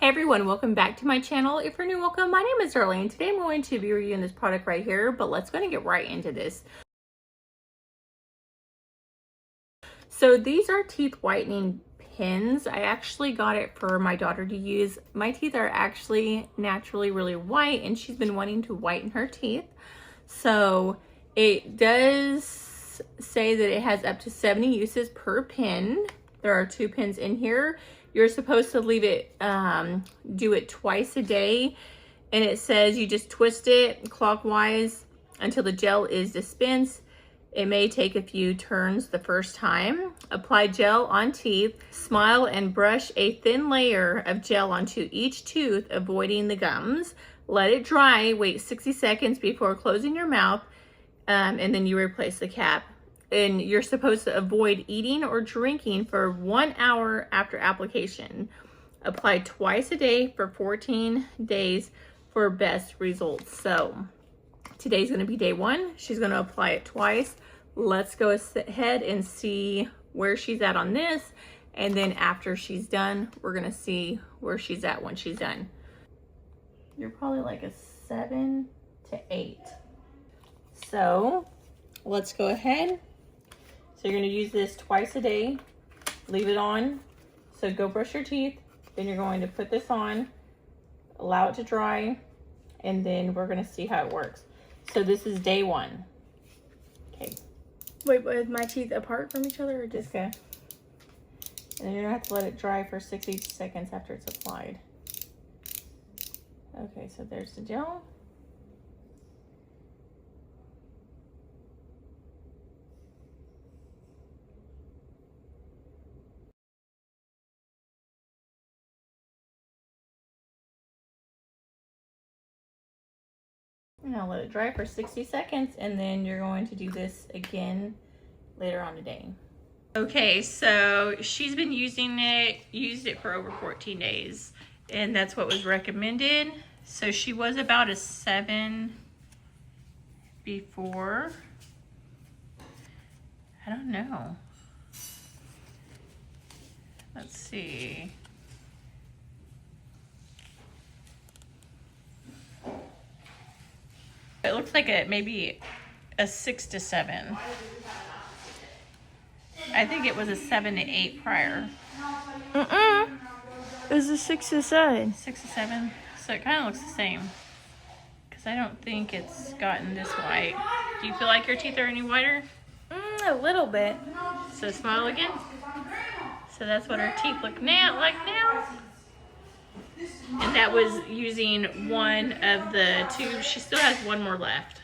Hey everyone, welcome back to my channel. If you're new, welcome. My name is Darlene. Today I'm going to be reviewing this product right here, but let's go and get right into this. So these are teeth whitening pins. I actually got it for my daughter to use. My teeth are actually naturally really white and she's been wanting to whiten her teeth. So it does say that it has up to 70 uses per pin. There are 2 pins in here. You're supposed to leave it, do it twice a day. And it says you just twist it clockwise until the gel is dispensed. It may take a few turns the first time. Apply gel on teeth. Smile and brush a thin layer of gel onto each tooth, avoiding the gums. Let it dry. Wait 60 seconds before closing your mouth, and then you replace the cap. And you're supposed to avoid eating or drinking for 1 hour after application. Apply twice a day for 14 days for best results. So today's going to be day 1. She's going to apply it twice. Let's go ahead and see where she's at on this. And then after she's done, we're going to see where she's at when she's done. You're probably like a 7 to 8. So let's go ahead. So you're going to use this twice a day. Leave it on. So go brush your teeth. Then you're going to put this on. Allow it to dry. And then we're going to see how it works. So this is day 1. Okay. Wait, with my teeth apart from each other or just? Okay. And then you're going to have to let it dry for 60 seconds after it's applied. Okay, so there's the gel. Now let it dry for 60 seconds and then you're going to do this again later on today. Okay, so she's been using it, used it for over 14 days, and that's what was recommended. So she was about a 7 before. I don't know. Let's see. It looks like maybe a 6 to 7. I think it was a 7 to 8 prior. It was a 6 to 7. 6 to 7. So it kind of looks the same. Because I don't think it's gotten this white. Do you feel like your teeth are any whiter? A little bit. So smile again. So that's what her teeth look like now. And that was using one of the 2. She still has 1 more left.